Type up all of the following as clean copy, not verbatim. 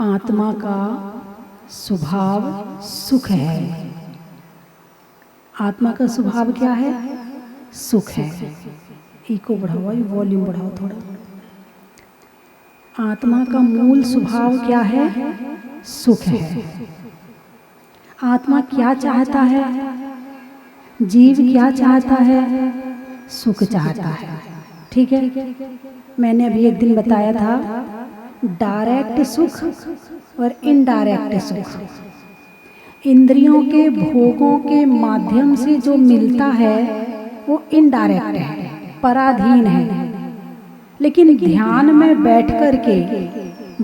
आत्मा का स्वभाव सुख है। आत्मा का स्वभाव क्या है? सुख है। इको बढ़ाओ, वॉल्यूम बढ़ाओ थोड़ा। आत्मा का मूल स्वभाव क्या है? सुख है। आत्मा क्या चाहता है? जीव क्या चाहता है? सुख चाहता है। ठीक है। मैंने अभी एक दिन बताया था डायरेक्ट सुख और इनडायरेक्ट सुख। इंद्रियों के भोगों के माध्यम से जो मिलता है वो इनडायरेक्ट है, पराधीन है। लेकिन ध्यान में बैठ करके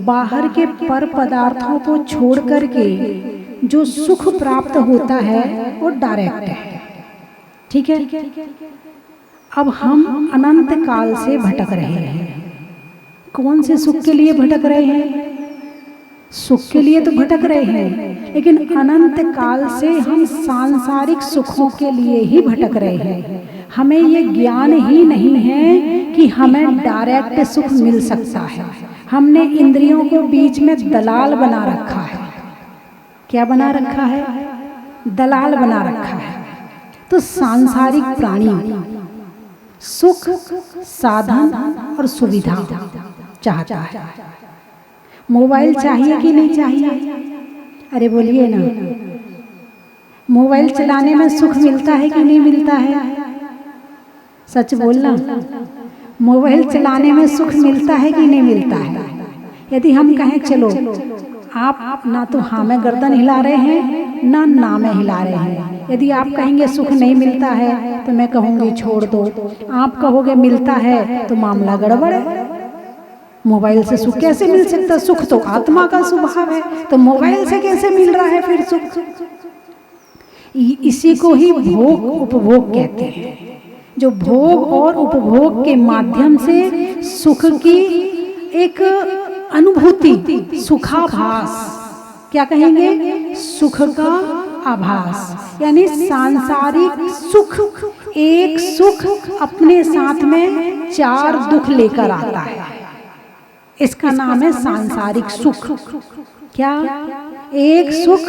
बाहर के पर पदार्थों को छोड़ करके जो सुख प्राप्त होता है वो डायरेक्ट है। ठीक है। अब हम अनंत काल से भटक रहे हैं। कौन से सुख के लिए भटक रहे हैं? सुख के लिए तो भटक रहे हैं, लेकिन अनंत काल से हम सांसारिक सुखों के लिए ही भटक रहे हैं। हमें ये ज्ञान ही नहीं है कि हमें डायरेक्ट सुख मिल सकता है। हमने इंद्रियों को बीच में दलाल बना रखा है। क्या बना रखा है? दलाल बना रखा है। तो सांसारिक प्राणी सुख, साधन और सुविधा चाहता है। मोबाइल चाहिए कि नहीं चाहिए? अरे बोलिए ना। मोबाइल चलाने में सुख मिलता है कि नहीं मिलता है? सच बोलना। मोबाइल चलाने में सुख मिलता है कि नहीं मिलता है? यदि हम कहें चलो आप ना तो हाँ में गर्दन हिला रहे हैं ना में हिला रहे हैं। यदि आप कहेंगे सुख नहीं मिलता है तो मैं कहूँगी छोड़ दो। आप कहोगे मिलता है तो मामला गड़बड़ है। मोबाइल से सुख कैसे मिल सकता? सुख तो आत्मा का स्वभाव है, तो मोबाइल से कैसे मिल रहा है फिर सुख? इसी को ही भोग उपभोग कहते हैं। जो भोग और उपभोग के माध्यम से सुख की एक अनुभूति, सुखाभास, क्या कहेंगे? सुख का आभास, यानी सांसारिक सुख। एक सुख अपने साथ में 4 दुख लेकर आता है। इसका नाम है सांसारिक सुख। क्या? एक सुख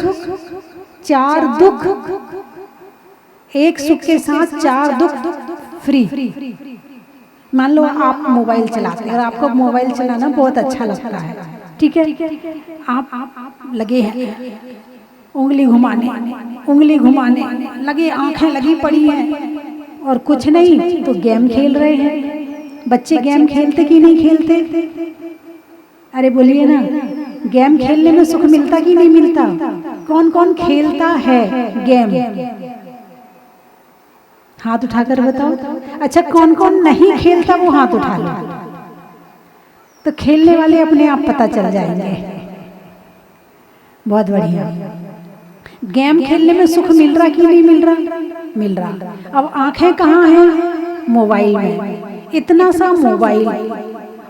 4 दुख। एक सुख के साथ 4 दुख फ्री। मान लो आप मोबाइल चलाते हैं और आपको मोबाइल चलाना बहुत अच्छा लगता है। ठीक है। आप लगे हैं उंगली घुमाने लगे, आंखें लगी पड़ी हैं और कुछ नहीं तो गेम खेल रहे हैं। बच्चे गेम खेलते कि नहीं खेलते? अरे बोलिए ना। गेम खेलने में सुख मिलता कि नहीं मिलता? कौन कौन खेलता है गेम? हाथ उठाकर बताओ। अच्छा, कौन कौन नहीं खेलता वो हाथ उठा लो। तो खेलने वाले अपने आप पता चल जाएंगे। बहुत बढ़िया। गेम खेलने में सुख मिल रहा कि नहीं मिल रहा? मिल रहा। अब आंखें कहाँ हैं? मोबाइल में। इतना सा मोबाइल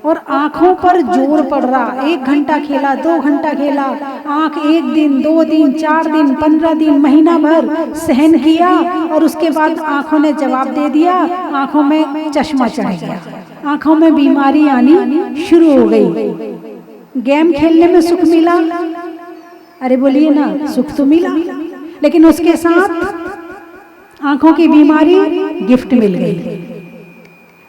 और आंखों पर जोर पड़ रहा। 1 घंटा खेला, 2 घंटा खेला, आंख 1 दिन, 2 दिन, 4 दिन, 15 दिन, महीना भर सहन किया और उसके बाद आंखों ने जवाब दे दिया। आंखों में चश्मा चढ़ गया, आंखों में बीमारी आनी शुरू हो गई। गेम खेलने में सुख मिला? अरे बोलिए ना, सुख तो मिला, लेकिन उसके साथ आंखों की बीमारी गिफ्ट मिल गई।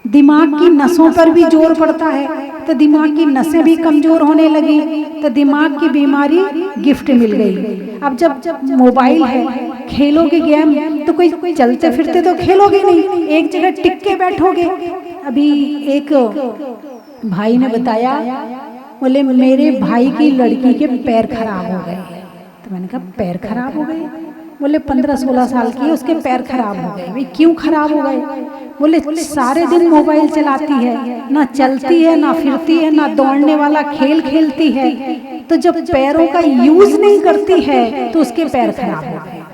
दिमाग की नसों पर भी जोर पड़ता है तो दिमाग की नसें भी कमजोर होने लगी, तो दिमाग की बीमारी गिफ्ट मिल गई। अब जब मोबाइल है, खेलोगे गेम तो कोई चलते फिरते तो खेलोगे नहीं, एक जगह टिक के बैठोगे। अभी एक भाई ने बताया, बोले मेरे भाई की लड़की के पैर खराब हो गए। तो मैंने कहा पैर खराब हो गए? बोले 15-16 साल की है, उसके पैर खराब हो गए। भाई क्यों खराब हो गए? बोले सारे दिन मोबाइल चलाती है, ना चलती है, ना फिरती है, ना दौड़ने वाला खेल खेलती है, तो जब पैरों का यूज नहीं करती है तो उसके पैर खराब हो गए।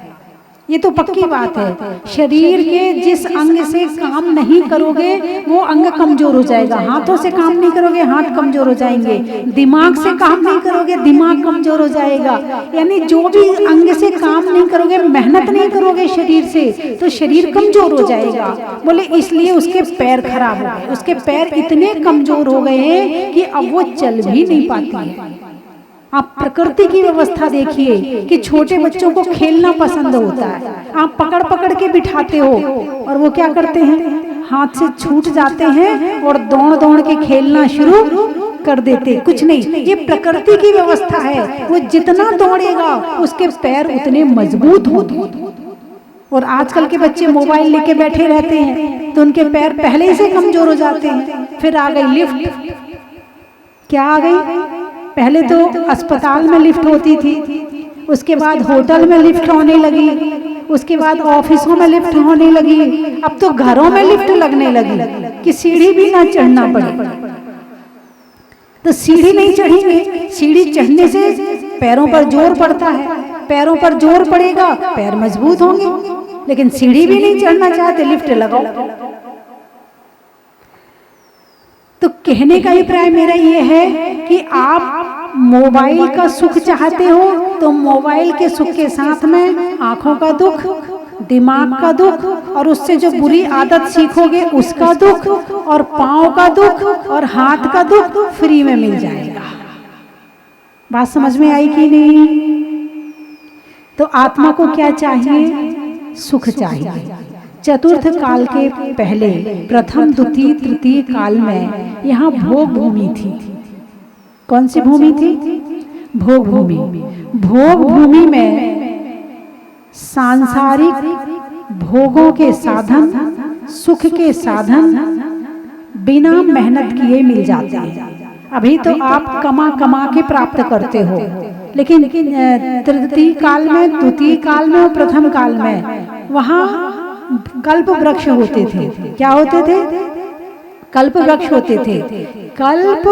ये तो पक्की बात है। शरीर के जिस अंग से काम नहीं करोगे वो अंग कमजोर हो जाएगा। हाथों से काम नहीं करोगे, हाथ कमजोर हो जाएंगे। दिमाग से काम नहीं करोगे, दिमाग कमजोर हो जाएगा। यानी जो भी अंग से काम नहीं करोगे, मेहनत नहीं करोगे शरीर से, तो शरीर कमजोर हो जाएगा। बोले इसलिए उसके पैर खराब हो गए। उसके पैर इतने कमजोर हो गए हैं कि अब वो चल भी नहीं पाती है। आप प्रकृति की व्यवस्था देखिए कि छोटे बच्चों को खेलना पसंद होता है, आप पकड़ पकड़ के बिठाते हो और वो क्या करते हैं, हाथ से छूट जाते हैं और दौड़ दौड़ के खेलना शुरू कर देते। कुछ नहीं, ये प्रकृति की व्यवस्था है, वो जितना दौड़ेगा उसके पैर उतने मजबूत होते। और आजकल के बच्चे मोबाइल लेके बैठे रहते हैं तो उनके पैर पहले से कमजोर हो जाते हैं। फिर आ गई लिफ्ट, क्या आ गई, पहले तो अस्पताल में लिफ्ट होती थी, उसके बाद होटल में लिफ्ट होने लगी, उसके बाद ऑफिसों में लिफ्ट होने लगी, अब तो घरों में लिफ्ट लगने लगी कि सीढ़ी भी ना चढ़ना पड़े। तो सीढ़ी नहीं चढ़ेंगे, सीढ़ी चढ़ने से पैरों पर जोर पड़ता है, पैरों पर जोर पड़ेगा पैर मजबूत होंगे, लेकिन सीढ़ी भी नहीं चढ़ना चाहते, लिफ्ट लगाओ। तो कहने का अभिप्राय मेरा ये है कि आप मोबाइल का सुख चाहते हो तो मोबाइल के सुख के साथ में आंखों का दुख, दिमाग का दुख और उससे जो बुरी आदत सीखोगे उसका दुख और पांव का दुख और हाथ का दुख फ्री में मिल जाएगा। बात समझ में आई कि नहीं? तो आत्मा को क्या चाहिए? सुख चाहिए। चतुर्थ काल के पहले प्रथम द्वितीय तृतीय काल में यहाँ भोग भूमि थी। कौन सी भूमि थी? भोग भूमि। भोग भूमि में सांसारिक भोगों के साधन, सुख के साधन बिना मेहनत किए मिल जाते हैं। अभी तो आप कमा कमा के प्राप्त करते हो, लेकिन तृतीय काल में, द्वितीय काल में और प्रथम काल में वहाँ कल्प वृक्ष होते थे। क्या होते थे? कल्प वृक्ष होते थे। कल्प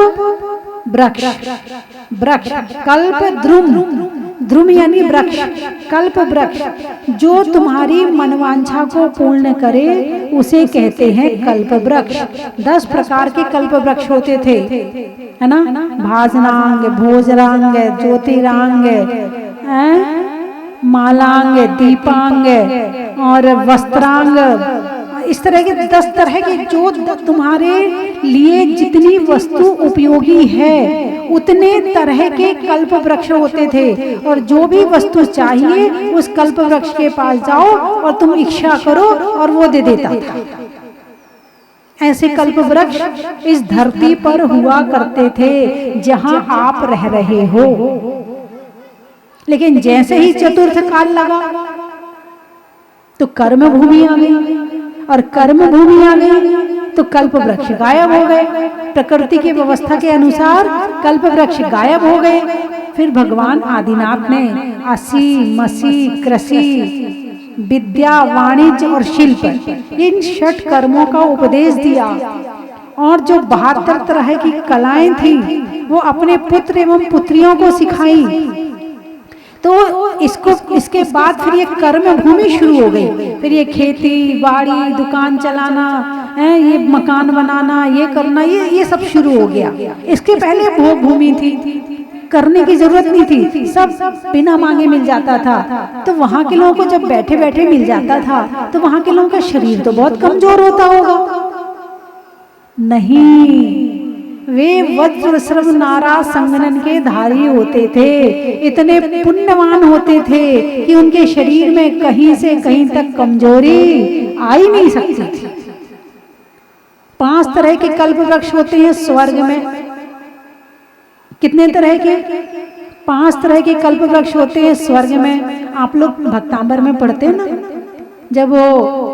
वृक्ष, वृक्ष कल्प द्रुम, द्रुम यानी वृक्ष, कल्प वृक्ष जो तुम्हारी मनवांछा को पूर्ण करे उसे कहते हैं कल्प वृक्ष। 10 प्रकार के कल्प वृक्ष होते थे, है ना? भाजनांग, भोजरांग, ज्योतिरांग, मालांग, दीपांग और वस्त्रांग, इस तरह के 10 तरह के जो तुम्हारे लिए जितनी वस्तु उपयोगी है उतने तरह के कल्प वृक्ष होते थे। और जो भी वस्तु चाहिए उस कल्प वृक्ष के पास जाओ और तुम इच्छा करो और वो दे देता था। ऐसे कल्प वृक्ष इस धरती पर हुआ करते थे जहां आप रह रहे हो। लेकिन जैसे ही चतुर्थ काल लगा तो कर्म भूमि आ गई, और कर्म भूमि आ गई तो कल्प वृक्ष गायब हो गए। प्रकृति की व्यवस्था के अनुसार कल्प वृक्ष गायब हो गए। फिर भगवान आदिनाथ ने असी, मसी, कृषि, विद्या, वाणिज्य और शिल्प, इन 6 कर्मों का उपदेश दिया। और जो 72 तरह की कलाएं थी वो अपने पुत्र एवं पुत्रियों को सिखाई। तो इसके बाद फिर ये कर्म भूमि शुरू हो गई। फिर ये खेती बाड़ी, दुकान चलाना, ये मकान बनाना, ये करना, ये सब शुरू हो गया। इसके पहले भोग भूमि थी, करने की जरूरत नहीं थी, सब बिना मांगे मिल जाता था। तो वहां के लोगों को जब बैठे बैठे मिल जाता था तो वहां के लोगों का शरीर तो बहुत कमजोर होता होगा। नहीं, वे वज्र श्रव नारा संगनन के धारी होते थे, इतने पुण्यवान होते थे कि उनके शरीर में कहीं से कहीं तक कमजोरी आ ही नहीं सकती थी। 5 तरह के कल्प वृक्ष होते हैं स्वर्ग में। कितने तरह के? 5 तरह के कल्प वृक्ष होते हैं स्वर्ग में। आप लोग भक्तांबर में पढ़ते हैं ना, जब वो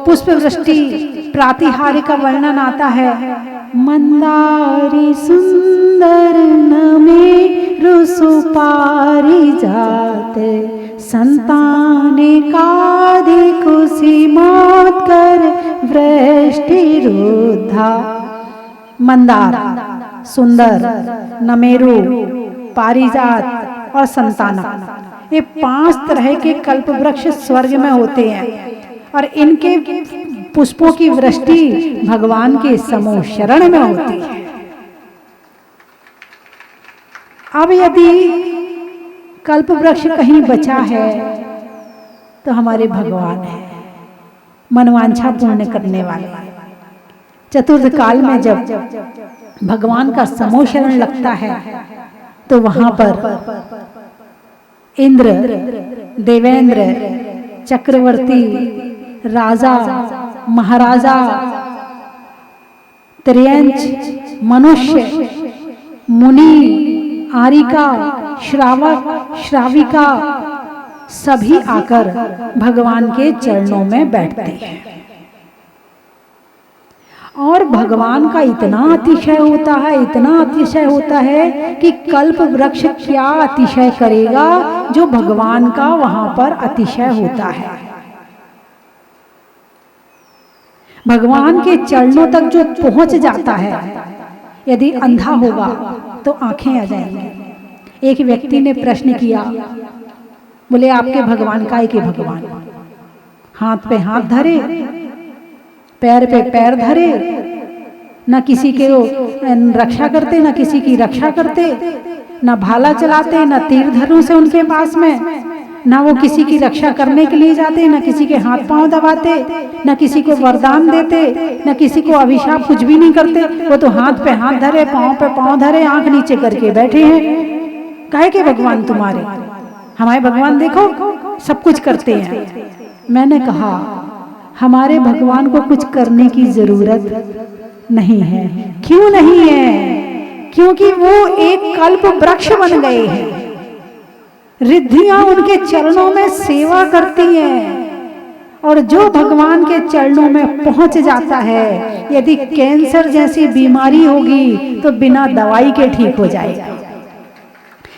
पुष्प वृष्टि प्रातिहार्य का वर्णन आता है, मंदारी सुंदर नमेरु सुपारिजात, संताने काधिक सीमोत कर वृष्टि रुद्धा। मंदार सुंदर, नमेरु पारिजात और संताना, ये 5 तरह के कल्प वृक्ष स्वर्ग में होते हैं। और इनके पुष्पों की वृष्टि भगवान के समूह शरण में होती है। अब यदि कल्प वृक्ष कहीं बचा है तो हमारे भगवान है, मनवांछा पूर्ण करने वाले। चतुर्थ काल में जब भगवान का समूह शरण लगता है तो वहां पर इंद्र, देवेंद्र, चक्रवर्ती, राजा, महाराजा, त्रयंच, मनुष्य, मुनि, आरिका, श्रावक, श्राविका सभी आकर भगवान के चरणों में बैठते हैं। और भगवान का इतना अतिशय होता है, इतना अतिशय होता है कि कल्प वृक्ष क्या अतिशय करेगा जो भगवान का वहां पर अतिशय होता है। भगवान के चरणों तक जो पहुंच जाता है, यदि अंधा होगा तो आंखें आ जाएंगी। एक व्यक्ति ने प्रश्न किया, बोले आपके भगवान काय के भगवान? हाथ पे हाथ धरे, पैर पे पैर धरे, न किसी के रक्षा करते, न किसी की रक्षा करते, न भाला चलाते, न तीर धनुष से उनके पास में, न वो किसी की रक्षा करने के लिए जाते, न किसी के हाथ पांव दबाते, न किसी को वरदान देते, न किसी को अभिशाप, कुछ भी नहीं करते। वो तो हाथ पे हाथ धरे, पांव पे पांव धरे, आंख नीचे करके बैठे हैं। काहे के भगवान तुम्हारे? हमारे भगवान देखो सब कुछ करते हैं। मैंने कहा हमारे भगवान को कुछ करने की जरूरत नहीं है। क्यों नहीं है? क्योंकि वो एक कल्प वृक्ष बन गए हैं। रिद्धियां उनके चरणों में सेवा करती हैं, और जो भगवान के चरणों में पहुंच जाता है, यदि कैंसर जैसी बीमारी होगी तो बिना दवाई के ठीक हो जाएगा।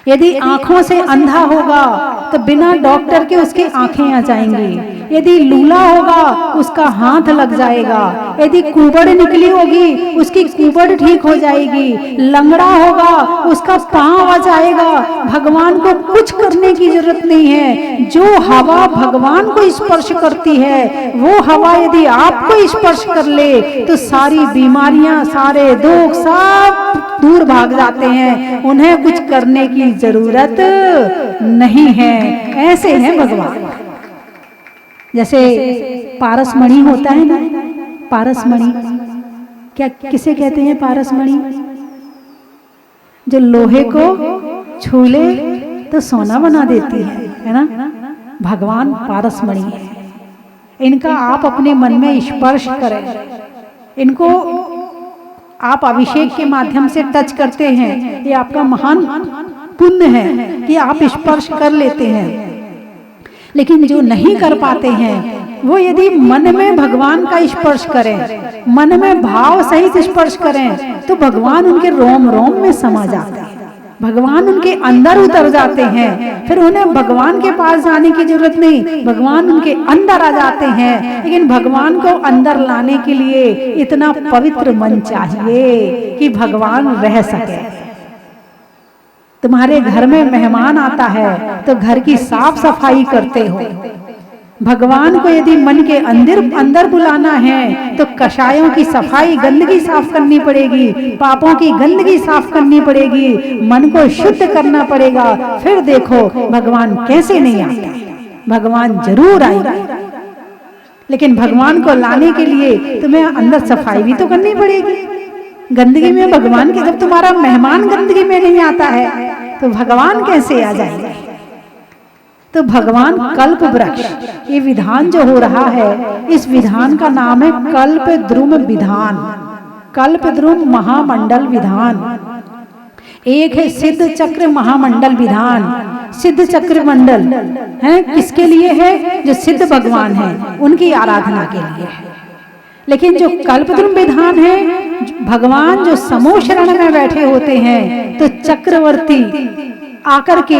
यदि आंखों से अंधा होगा तो बिना डॉक्टर के उसकी आंखें आ जाएंगी। यदि लूला होगा उसका हाथ लग जाएगा। यदि कुबड़ निकली होगी उसकी कुबड़ ठीक हो जाएगी। लंगड़ा होगा उसका पांव आ जाएगा। भगवान को कुछ करने की जरूरत नहीं है। जो हवा भगवान को स्पर्श करती है, वो हवा यदि आपको स्पर्श कर ले तो सारी बीमारियां, सारे दुख सब दूर भाग जाते हैं। उन्हें कुछ करने की जरूरत नहीं है। ऐसे हैं भगवान। जैसे पारसमणि होता है ना, पारसमणि क्या किसे कहते हैं? पारसमणि जो लोहे को छू ले तो सोना बना देती है ना। भगवान पारसमणि है। इनका आप अपने मन में स्पर्श करें, इनको आप अभिषेक के माध्यम से टच करते हैं, ये आपका महान पुण्य है कि आप स्पर्श कर लेते हैं। लेकिन जो नहीं कर पाते हैं वो यदि मन में भगवान का स्पर्श करें, मन में भाव सहित स्पर्श करें, तो भगवान उनके रोम रोम में समा जाते हैं। भगवान उनके अंदर उतर जाते हैं। फिर उन्हें भगवान के पास जाने की जरूरत नहीं, भगवान उनके अंदर आ जाते हैं। लेकिन भगवान को अंदर लाने के लिए इतना पवित्र मन चाहिए कि भगवान रह सके। तुम्हारे घर में मेहमान आता है तो घर की साफ सफाई करते हो। भगवान को यदि मन के अंदर बुलाना है तो कषायों की सफाई, गंदगी साफ करनी पड़ेगी, पापों की गंदगी साफ करनी पड़ेगी, मन को शुद्ध करना पड़ेगा। फिर देखो भगवान कैसे नहीं आता, भगवान जरूर आएगा। लेकिन भगवान को लाने के लिए तुम्हें अंदर सफाई भी तो करनी पड़ेगी। गंदगी में भगवान के, जब तुम्हारा मेहमान गंदगी में नहीं आता है तो भगवान कैसे आ जाएगा? तो भगवान कल्प वृक्ष, ये विधान जो हो रहा है, इस विधान का नाम है कल्प द्रुम विधान, कल्प द्रुम महामंडल विधान। एक है सिद्ध चक्र महामंडल विधान। सिद्ध चक्र मंडल है किसके लिए है? जो सिद्ध भगवान है उनकी आराधना के लिए है। लेकिन जो कल्पद्रुम विधान है, भगवान जो समूह शरण में बैठे होते हैं, तो चक्रवर्ती आकर के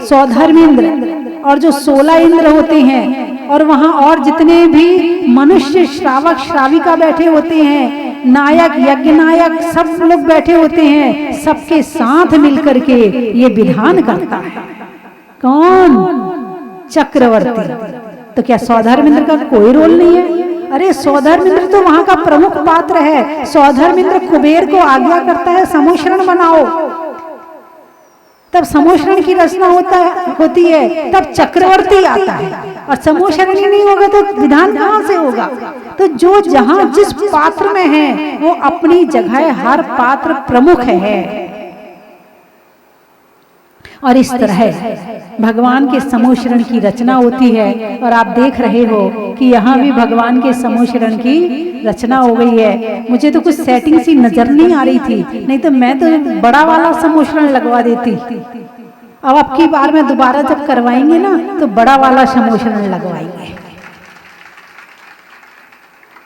सौधर्मेंद्र और जो 16 इंद्र होते हैं, और वहां और जितने भी मनुष्य, श्रावक, श्राविका बैठे होते हैं, नायक, यज्ञ नायक, सब लोग बैठे होते हैं, सबके साथ मिलकर के ये विधान करता है। कौन? चक्रवर्ती। तो क्या सौधर्मेंद्र का कोई रोल नहीं है? अरे सौधर्मेंद्र तो वहां का प्रमुख पात्र है। सौधर्मेंद्र कुबेर को आज्ञा करता है समूह शरण बनाओ, तब समूह शरण की रचना होती है, तब चक्रवर्ती आता है। और समूह शरण ही नहीं होगा तो विधान कहां से होगा? तो जो जहां जिस पात्र में है वो अपनी जगह, हर पात्र प्रमुख है। और इस तरह भगवान के समोशरण की रचना होती है। और आप देख रहे हो कि यहाँ भी भगवान के समोशरण की रचना हो गई है। मुझे तो कुछ सेटिंग सी नजर नहीं आ रही थी, नहीं तो मैं तो बड़ा वाला समोशरण लगवा देती। अब की बार में दोबारा जब करवाएंगे ना तो बड़ा वाला समोशरण लगवाएंगे।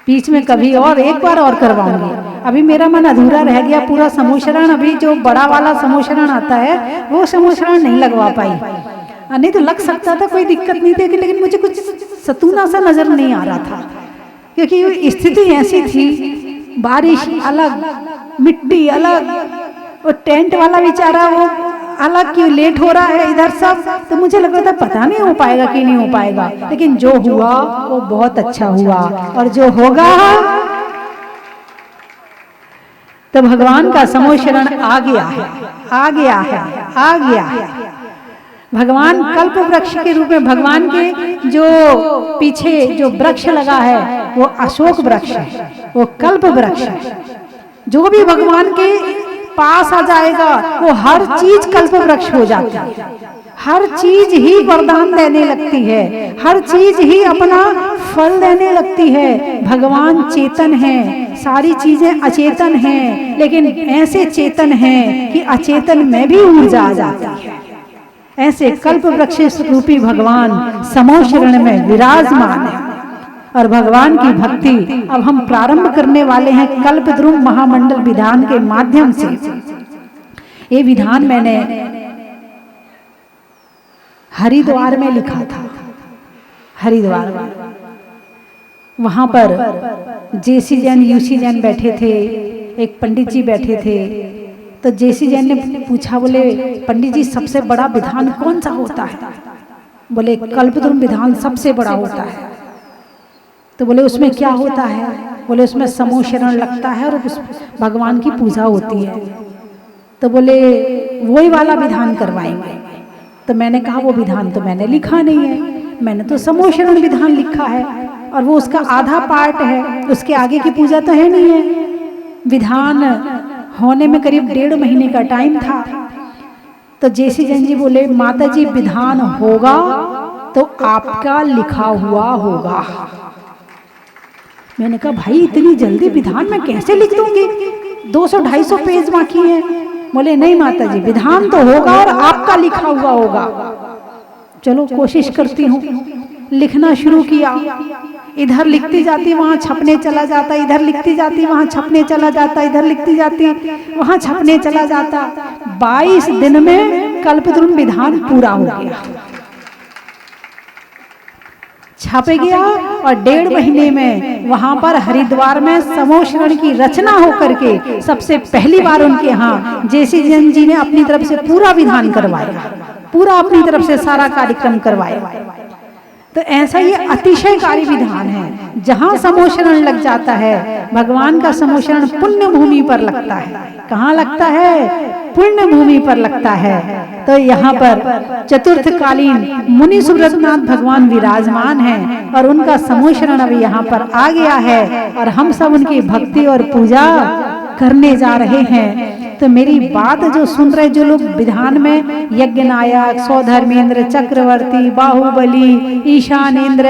बीच में कभी और एक बार और करवाऊंगी। अभी मेरा मन अधूरा रह गया पूरा समोशरण। अभी जो बड़ा वाला समोशरण आता है वो समोशरण नहीं लगवा पाई, नहीं तो लग सकता था, कोई दिक्कत नहीं थी, लेकिन मुझे कुछ सतूना सा नजर नहीं आ रहा था, क्योंकि स्थिति ऐसी थी, बारिश अलग, मिट्टी अलग, और टेंट वाला बेचारा वो अलग, क्यों लेट हो रहा है इधर सब। तो मुझे लग रहा था पता नहीं हो पाएगा कि नहीं हो पाएगा, लेकिन जो हुआ वो बहुत अच्छा हुआ, और जो होगा तो भगवान का समोशरण आ गया है, आ गया है, आ गया है। भगवान कल्प वृक्ष के रूप में, भगवान के जो पीछे जो वृक्ष लगा है वो अशोक वृक्ष है, वो कल्प वृक्ष है। जो भी भगवान के पास आ जाएगा वो हर चीज कल्प वृक्ष हो जाती है, हर चीज ही वरदान देने लगती है, हर चीज ही अपना फल देने लगती है। भगवान चेतन है, सारी चीजें अचेतन हैं, लेकिन ऐसे चेतन हैं कि अचेतन में भी ऊर्जा आ जाती है। ऐसे कल्प वृक्ष रूपी भगवान समोशरण में विराजमान है। और भगवान की भक्ति अब हम प्रारंभ करने वाले हैं कल्पद्रुम महामंडल विधान के माध्यम से। ये विधान मैंने हरिद्वार में लिखा था। हरिद्वार वहां पर जेसी जैन, यूसी जैन बैठे थे, एक पंडित जी बैठे थे। तो जेसी जैन ने पूछा, बोले पंडित जी सबसे बड़ा विधान कौन सा होता है? बोले कल्पद्रुम विधान सबसे बड़ा होता है। तो बोले उसमें क्या होता है? बोले उसमें समोशरण लगता है और उस भगवान की पूजा होती है। तो बोले वही वाला विधान करवाएंगे। तो मैंने कहा वो विधान तो मैंने लिखा नहीं है, मैंने तो समोशरण विधान लिखा है, और वो उसका आधा पार्ट है, उसके आगे की पूजा तो है नहीं है। विधान होने में करीब 1.5 महीने का टाइम था। तो जेसी जैन जी बोले, माता जी विधान होगा तो आपका लिखा हुआ होगा। मैंने कहा भाई इतनी जल्दी विधान मैं कैसे लिख दूंगी, 200-250 पेज बाकी है। बोले नहीं माता जी विधान तो होगा और आपका लिखा हुआ होगा। चलो कोशिश करती हूँ। लिखना शुरू किया, इधर लिखती जाती वहां छपने चला जाता, इधर लिखती जाती वहां छपने चला जाता, इधर लिखती जाती वहां छपने चला जाता। 22 दिन में कल्पद्रुम विधान पूरा हो गया, छप गया, और 1.5 महीने में वहां पर हरिद्वार में समोशरण की रचना होकर के सबसे पहली बार उनके यहाँ जेसी जैन जी ने अपनी तरफ से पूरा विधान करवाया, पूरा अपनी तरफ से सारा कार्यक्रम करवाया। तो ऐसा ये अतिशयकारी विधान है। जहां समोशरण लग जाता है, भगवान का समोशरण पुण्य भूमि पर लगता है। कहाँ लगता है? पुण्य भूमि पर लगता है। तो यहाँ पर चतुर्थकालीन मुनि सुब्रतनाथ भगवान विराजमान हैं, और उनका समोशरण अभी यहाँ पर आ गया है, और हम सब उनकी भक्ति और पूजा करने जा रहे हैं। तो मेरी बात जो सुन रहे जो लोग विधान में यज्ञनायक, सौधर्मेंद्र, चक्रवर्ती, बाहुबली, ईशानेंद्र,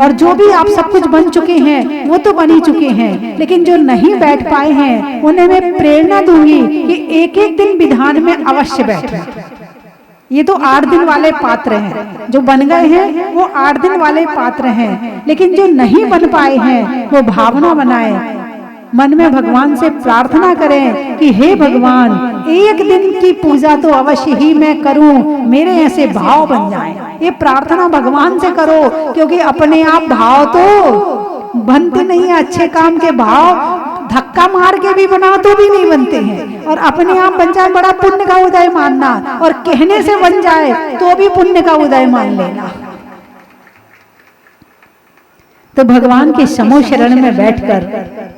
और जो भी आप सब कुछ बन चुके हैं वो तो बन ही चुके हैं, लेकिन जो नहीं बैठ पाए हैं उन्हें मैं प्रेरणा दूंगी कि एक एक दिन विधान में अवश्य बैठें। ये तो 8 दिन वाले पात्र हैं, जो बन गए हैं वो 8 दिन वाले पात्र हैं, लेकिन जो नहीं बन पाए हैं वो भावना बनाए, मन में भगवान से प्रार्थना करें कि हे भगवान एक दिन की पूजा तो अवश्य ही मैं करूं, मेरे ऐसे भाव बन जाएं। ये प्रार्थना भगवान से करो, क्योंकि अपने आप भाव तो बनते नहीं है। अच्छे काम के भाव धक्का मार के भी बना तो भी नहीं बनते हैं, और अपने आप बन जाए बड़ा पुण्य का उदय मानना, और कहने से बन जाए तो भी पुण्य का उदय मान लेना। तो भगवान के समोशरण में बैठकर,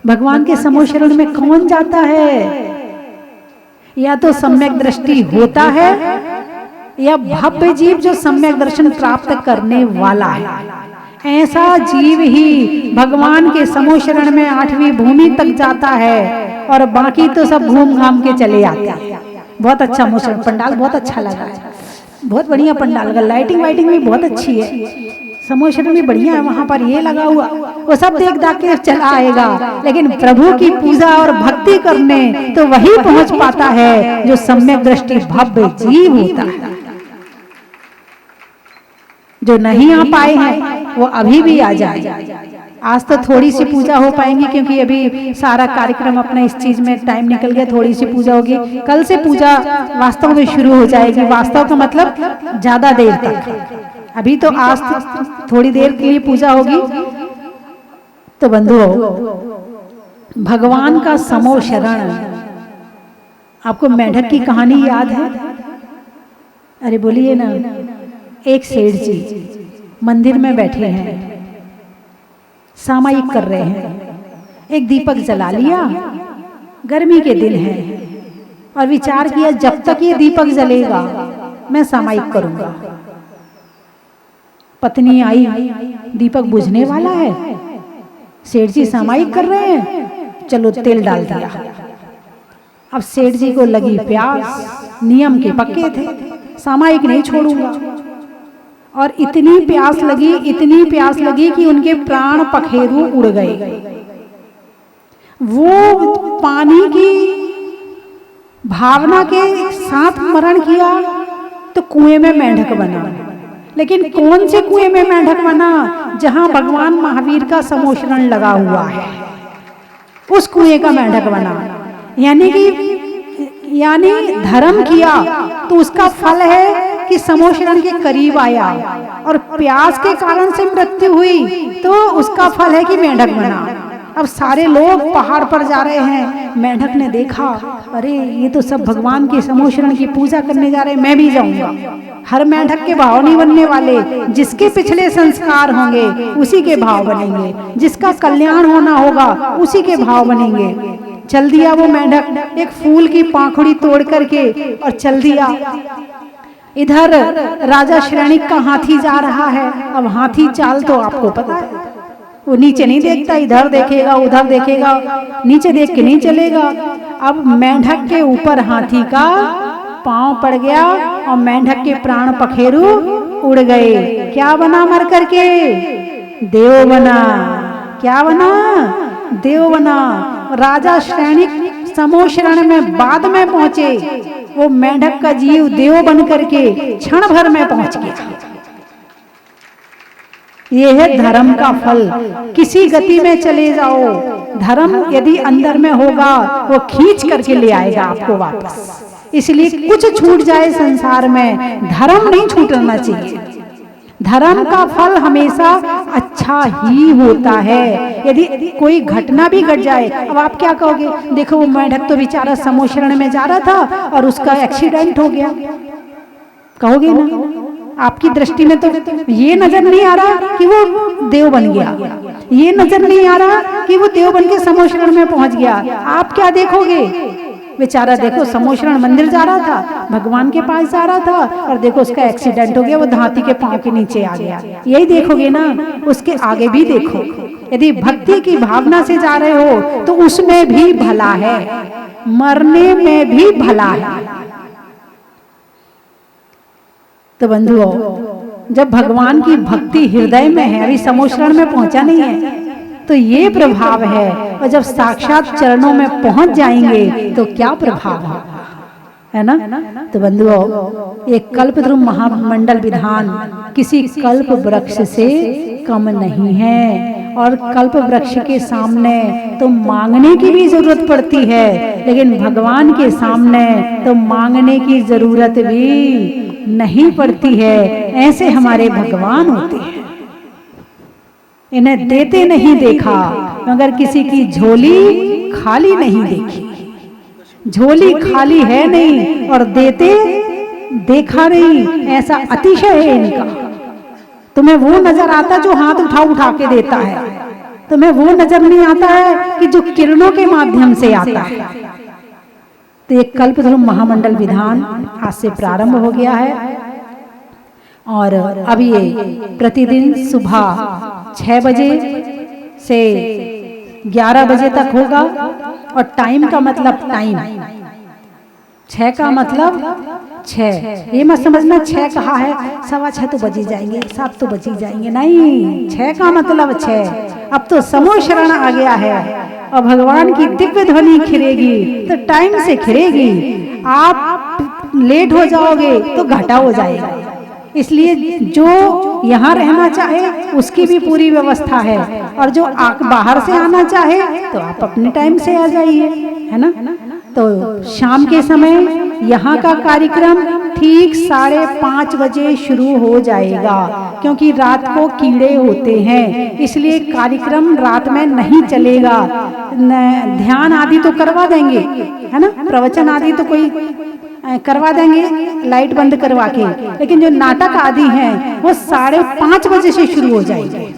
भगवान के समोशरण में कौन जाता है? या तो सम्यक दृष्टि होता है, या भव्य जीव जो सम्यक दर्शन प्राप्त करने वाला है। ऐसा जीव ही भगवान के समोशरण में 8वीं भूमि तक जाता है, और बाकी तो सब घूम घाम के चले आते हैं। बहुत अच्छा मोशन, पंडाल बहुत अच्छा लगा है, बहुत बढ़िया पंडाल लगा, लाइटिंग वाइटिंग भी बहुत अच्छी है, समोशन भी बढ़िया है, वहां पर ये लगा हुआ, वो सब देख दाख के चला आएगा, लेकिन प्रभु की पूजा और भक्ति करने तो वही पहुंच पाता है जो सम्यक दृष्टि भव्य जीव होता है। जो नहीं आ पाए हैं वो अभी भी आ जाए। आज तो थोड़ी सी पूजा हो पाएंगी क्योंकि अभी सारा कार्यक्रम अपना इस चीज में टाइम निकल गया, थोड़ी सी पूजा होगी, कल से पूजा वास्तव में शुरू हो जाएगी। वास्तव का मतलब ज्यादा देर तक, अभी तो आज थोड़ी देर के लिए पूजा होगी। तो बंधुओं, भगवान का समो शरण, आपको मेंढक की कहानी याद है? अरे बोलिए ना। एक सेठ जी मंदिर में बैठे हैं, सामायिक कर रहे हैं, एक दीपक जला लिया, गर्मी के दिन है, और विचार किया जब तक ये दीपक जलेगा मैं सामायिक करूंगा। पत्नी आई, दीपक बुझने वाला है, सेठ जी सामायिक कर रहे हैं, चलो तेल डाल दिया। अब सेठ जी को लगी प्यास, नियम के पक्के थे, सामायिक नहीं छोड़ूंगा, और इतनी प्यास लगी कि उनके प्राण पखेरु उड़ गए। वो पानी की भावना के साथ मरण किया तो कुएं में मेंढक बना। लेकिन कौन से कुएं में मेंढक बना? जहां भगवान महावीर का समोशरण लगा हुआ है, उस कुएं का मेंढक बना। यानी धर्म किया तो उसका फल है कि समोशरण के करीब आया, और प्यास के कारण से मृत्यु हुई तो उसका फल है कि मेंढक बना। अब सारे लोग पहाड़ पर जा रहे हैं, मेंढक ने देखा, अरे ये तो सब भगवान के समोशरण की पूजा करने जा रहे हैं, मैं भी जाऊंगा। हर मेंढक के भाव नहीं बनने वाले, जिसके पिछले संस्कार होंगे उसी के भाव बनेंगे, जिसका कल्याण होना होगा उसी के भाव बनेंगे। चल दिया वो मेंढक एक फूल की पाखुड़ी तोड़ करके और चल दिया। इधर राजा श्रेणिक का हाथी जा रहा है। अब हाथी चाल तो आपको पता है, वो नीचे नहीं देखता, इधर देखेगा उधर देखेगा, नीचे देख के नहीं चलेगा। अब मेंढक के ऊपर हाथी का पांव पड़ गया और मेंढक के प्राण पखेरु उड़ गए। क्या बना मर करके? देव बना। क्या बना? देव बना। राजा श्रेणिक समोशरण में बाद में पहुंचे, वो मेंढक का जीव देव बन करके क्षण भर में पहुंच गया। ये है धर्म का फल। किसी गति में चले जाओ, धर्म यदि अंदर में होगा वो खींच करके ले आएगा आपको वापस। इसलिए कुछ छूट जाए संसार में, धर्म नहीं छूटना चाहिए। धर्म का फल हमेशा अच्छा ही होता है। यदि कोई घटना भी घट जाए, अब आप क्या कहोगे? देखो वो मेंढक तो बेचारा समोशरण में जा रहा था और उसका एक्सीडेंट हो गया, कहोगे ना? आपकी दृष्टि में तो ये नजर नहीं आ रहा कि वो देव बन गया, ये नजर नहीं आ रहा कि वो देव बन के समोशरण में पहुंच गया। आप क्या देखोगे? बेचारा देखो समोशरण मंदिर जा रहा था, भगवान के पास जा रहा था, और देखो उसका एक्सीडेंट हो गया, वो हाथी के पांव के नीचे आ गया। यही देखोगे ना? उसके आगे भी देखो। यदि भक्ति की भावना से जा रहे हो तो उसमें भी भला है, मरने में भी भला है। तो बंधुओं, जब भगवान की भक्ति हृदय में है, अभी समोशरण में पहुंचा नहीं है, तो ये प्रभाव है। और जब साक्षात चरणों में पहुंच जाएंगे तो क्या प्रभाव है ना? तो बंधुओं, एक कल्पद्रुम महामंडल विधान किसी कल्प वृक्ष से कम नहीं है, और कल्प वृक्ष के सामने तो मांगने की भी जरूरत पड़ती है, लेकिन भगवान के सामने तो मांगने की जरूरत भी नहीं पड़ती है। ऐसे हमारे भगवान होते हैं। इन्हें देते नहीं देखा, मगर किसी की झोली खाली नहीं देखी। झोली खाली है नहीं और देते देखा नहीं, ऐसा अतिशय है इनका। तुम्हें वो नजर आता जो हाथ उठा के देता है, तुम्हें वो नजर नहीं आता है कि जो किरणों के माध्यम से आता है। तो एक कल्पद्रुम महामंडल विधान आज से प्रारंभ हो गया है, और अब ये प्रतिदिन सुबह 6 बजे से 11 बजे तक होगा। और टाइम का मतलब टाइम, 6 का मतलब 6, ये मत समझना 6 कहा है 6:15 तो बजी जाएंगे, 7 तो बजी जाएंगे, नहीं, 6 का मतलब 6। अब तो समूह शरण आ गया है और भगवान की दिव्य ध्वनि खिरेगी तो टाइम से खिरेगी। आप लेट हो जाओगे तो घाटा हो जाएगा। इसलिए जो यहाँ रहना चाहे उसकी भी पूरी व्यवस्था है, और जो बाहर से आना चाहे तो आप अपने टाइम से आ जाइए, है ना। तो शाम के समय यहाँ का कार्यक्रम ठीक 5:30 बजे शुरू हो जाएगा, क्योंकि रात को कीड़े होते हैं, इसलिए कार्यक्रम रात में नहीं चलेगा। ध्यान आदि तो करवा देंगे, है ना, प्रवचन आदि तो कोई करवा देंगे लाइट बंद करवा के, लेकिन जो नाटक आदि हैं वो 5:30 बजे से शुरू हो जाएंगे।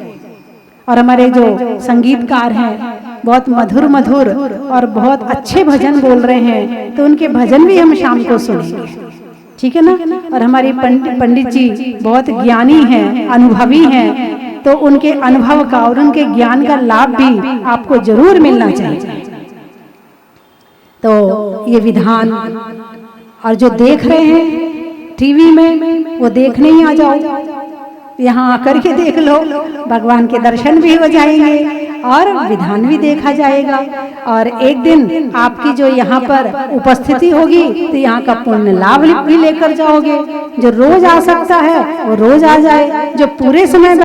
और हमारे जो संगीतकार हैं बहुत मधुर मधुर और बहुत अच्छे भजन बोल रहे हैं, तो उनके भजन भी हम शाम को सुनेंगे, ठीक है ना। और हमारी पंडित जी बहुत ज्ञानी हैं, अनुभवी हैं, तो उनके अनुभव का और उनके ज्ञान का लाभ भी आपको जरूर मिलना चाहिए। तो ये विधान, और जो देख रहे हैं टीवी में वो देखने ही आ जाओ, यहाँ आकर के देख लो, भगवान के दर्शन भी हो जाएंगे और विधान भी देखा जाएगा। और एक दिन आपकी जो यहाँ पर उपस्थिति होगी तो यहाँ का पुण्य लाभ भी लेकर जाओगे। जो रोज आ सकता है वो रोज आ जाए, जो पूरे समय